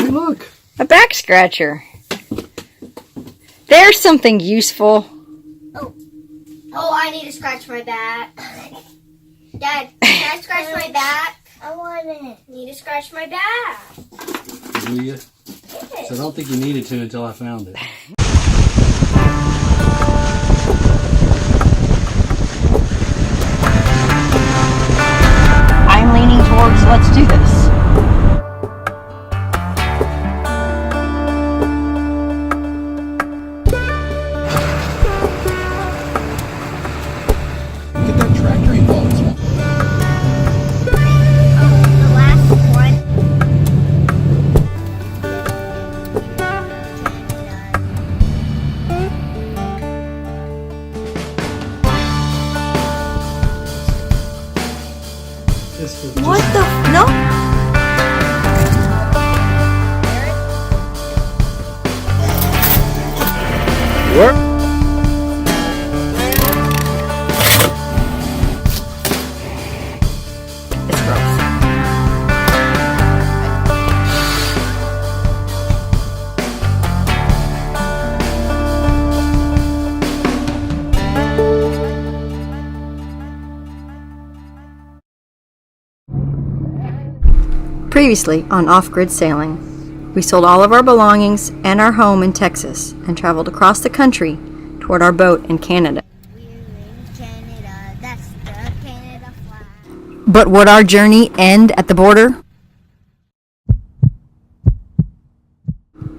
Hey, look. A back scratcher. There's something useful. Oh, I need to scratch my back. Dad, can I scratch my back? I want it. Need to scratch my back. Do you? So I don't think you needed to until I found it. I'm leaning towards let's do this. Get that tractor involved. The last one. What the? No? What? It's gross. Previously on Off-Grid Sailing, we sold all of our belongings and our home in Texas and traveled across the country toward our boat in Canada. We're in Canada, that's the Canada flag. But would our journey end at the border?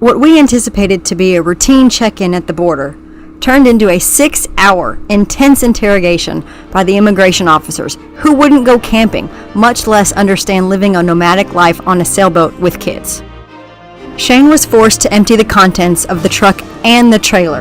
What we anticipated to be a routine check-in at the border turned into a 6-hour intense interrogation by the immigration officers who wouldn't go camping, much less understand living a nomadic life on a sailboat with kids. Shane was forced to empty the contents of the truck and the trailer.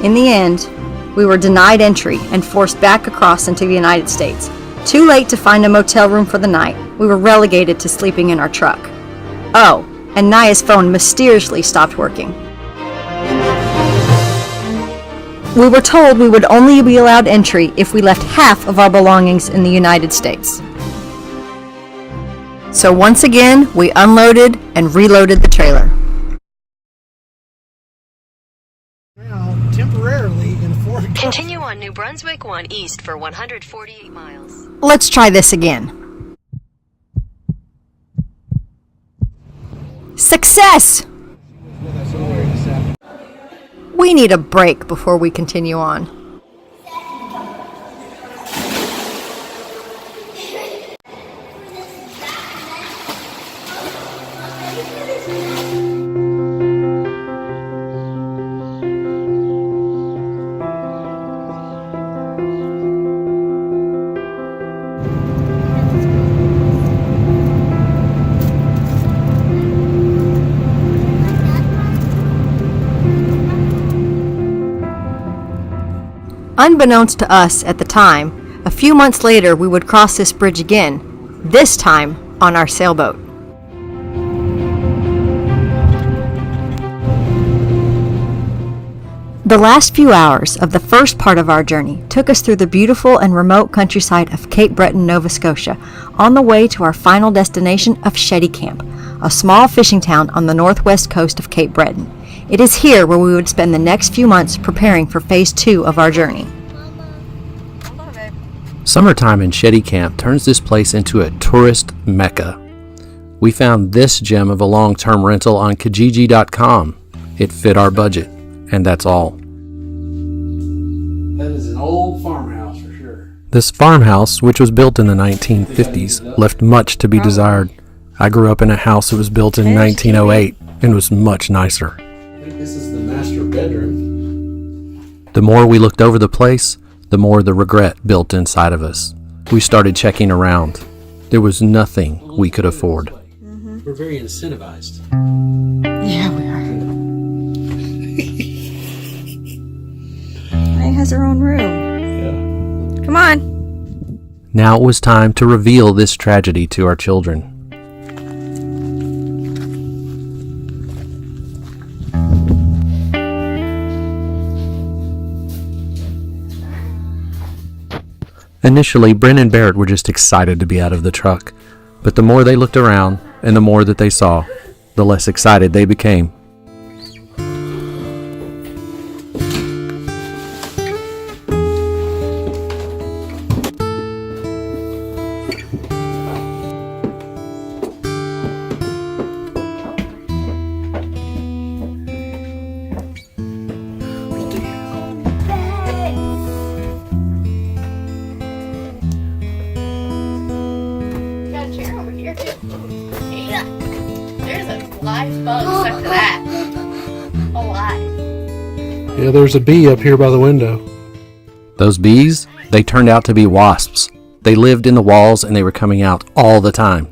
In the end, we were denied entry and forced back across into the United States. Too late to find a motel room for the night, we were relegated to sleeping in our truck. Oh, and Naya's phone mysteriously stopped working. We were told we would only be allowed entry if we left half of our belongings in the United States. So once again, we unloaded and reloaded the trailer. Now, temporarily in Fort. Continue on New Brunswick 1 East for 148 miles. Let's try this again. Success! We need a break before we continue on. Unbeknownst to us at the time, a few months later we would cross this bridge again, this time on our sailboat. The last few hours of the first part of our journey took us through the beautiful and remote countryside of Cape Breton, Nova Scotia, on the way to our final destination of Shetty Camp, a small fishing town on the northwest coast of Cape Breton. It is here where we would spend the next few months preparing for phase 2 of our journey. Summertime in Shetty Camp turns this place into a tourist mecca. We found this gem of a long-term rental on Kijiji.com. It fit our budget, and that's all. That is an old farmhouse for sure. This farmhouse, which was built in the 1950s, left much to be desired. I grew up in a house that was built in 1908 and was much nicer. I think this is the master bedroom. The more we looked over the place, the more the regret built inside of us. We started checking around. There was nothing we could afford. We're very incentivized. Yeah, we are. Maya has her own room. Yeah. Come on. Now it was time to reveal this tragedy to our children. Initially, Bryn and Barrett were just excited to be out of the truck. But the more they looked around and the more that they saw, the less excited they became. Got a chair over here. Yeah. There's a live bug stuck to that. Alive. Yeah, there's a bee up here by the window. Those bees, they turned out to be wasps. They lived in the walls and they were coming out all the time.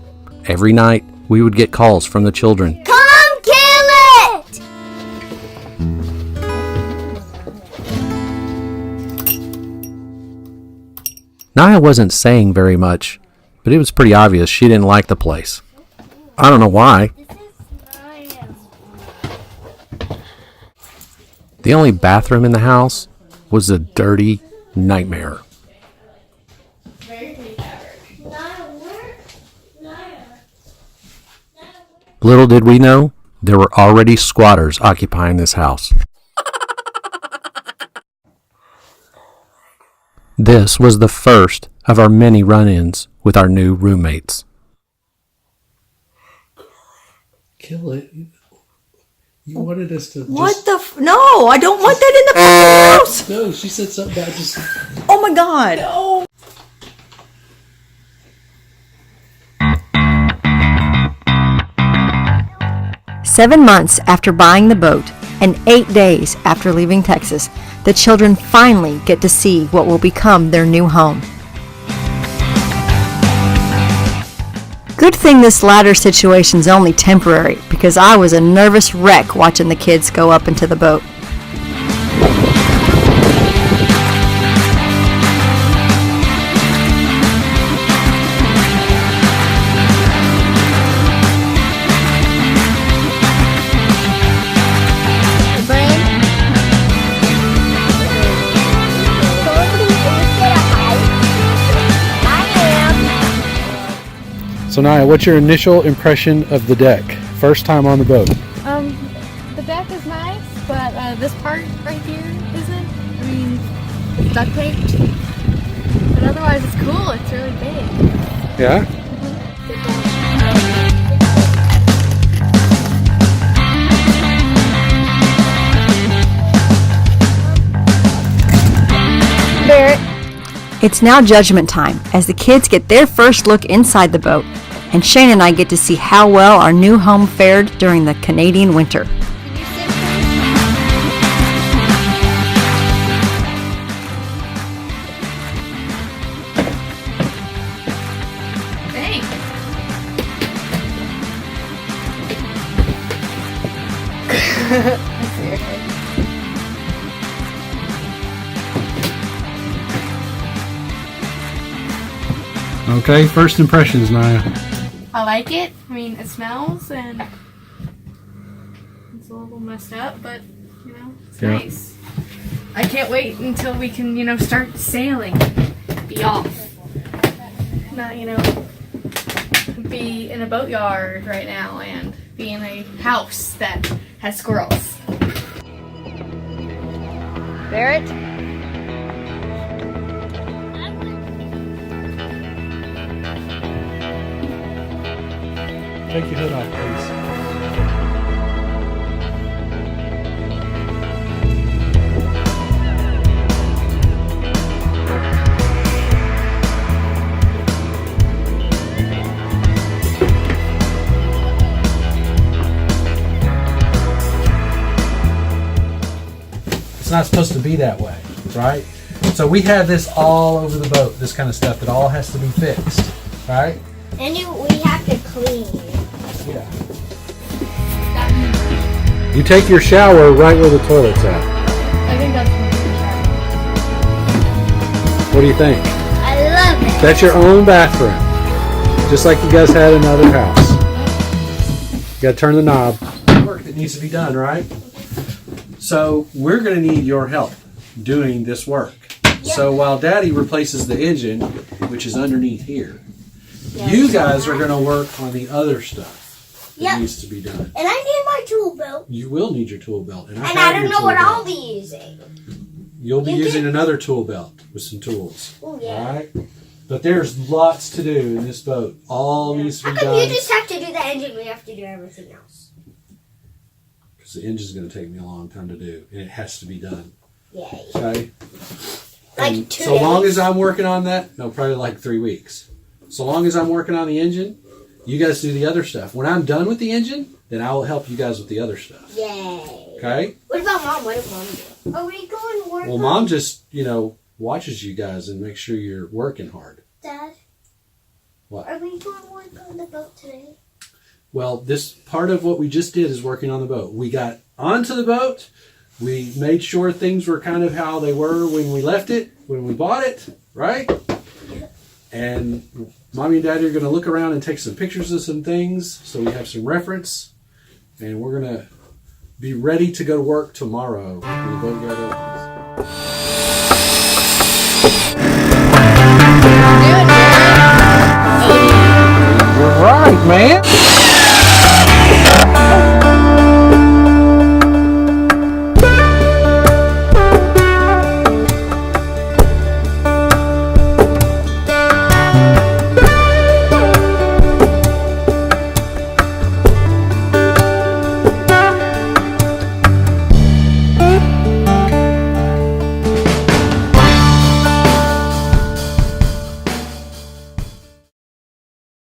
Every night, we would get calls from the children. Come kill it! Naya wasn't saying very much, but it was pretty obvious she didn't like the place. I don't know why. The only bathroom in the house was a dirty nightmare. Little did we know, there were already squatters occupying this house. This was the first of our many run-ins with our new roommates. Kill it. You wanted us to What the No, I don't want that in the fucking house! No, she said something about just... Oh my god! No. 7 months after buying the boat and 8 days after leaving Texas, the children finally get to see what will become their new home. Good thing this latter situation's only temporary, because I was a nervous wreck watching the kids go up into the boat. So Naya, what's your initial impression of the deck? First time on the boat. The deck is nice, but this part right here isn't. I mean, it's duct taped. But otherwise it's cool. It's really big. Yeah? It's now judgment time as the kids get their first look inside the boat, and Shane and I get to see how well our new home fared during the Canadian winter. Thanks. Okay, first impressions, Naya. I like it. I mean, it smells and it's a little messed up, but you know, it's nice. I can't wait until we can, you know, start sailing, be off, not, you know, be in a boatyard right now and be in a house that has squirrels. Barrett? Take your hood off, please. It's not supposed to be that way, right? So we have this all over the boat, this kind of stuff that all has to be fixed, right? And we have to clean. Yeah. You take your shower right where the toilet's at. I think that's What do you think? I love it. That's your own bathroom. Just like you guys had in another house. You gotta turn the knob. Work that needs to be done, right? So we're gonna need your help doing this work. So while Daddy replaces the engine, which is underneath here, You guys are going to work on the other stuff that Yep. needs to be done. And I need my tool belt. You will need your tool belt. And I don't know what I'll be using. You'll be You using can- another tool belt with some tools. Oh, yeah. All right? But there's lots to do in this boat. All needs to How be come you done. just have to do the engine? We have to do everything else. Because the engine's going to take me a long time to do. And it has to be done. Yay. Okay? Like And 2 so long days. as I'm working on that, no, probably like 3 weeks. So long as I'm working on the engine, you guys do the other stuff. When I'm done with the engine, then I will help you guys with the other stuff. Yay. Okay? What about Mom? What did Mom do? Are we going to work Well, Mom just, watches you guys and makes sure you're working hard. Dad? What? Are we going to work on the boat today? Well, this part of what we just did is working on the boat. We got onto the boat. We made sure things were kind of how they were when we left it, when we bought it, right? And Mommy and Daddy are going to look around and take some pictures of some things so we have some reference. And we're going to be ready to go to work tomorrow when the boatyard opens. You're right, man.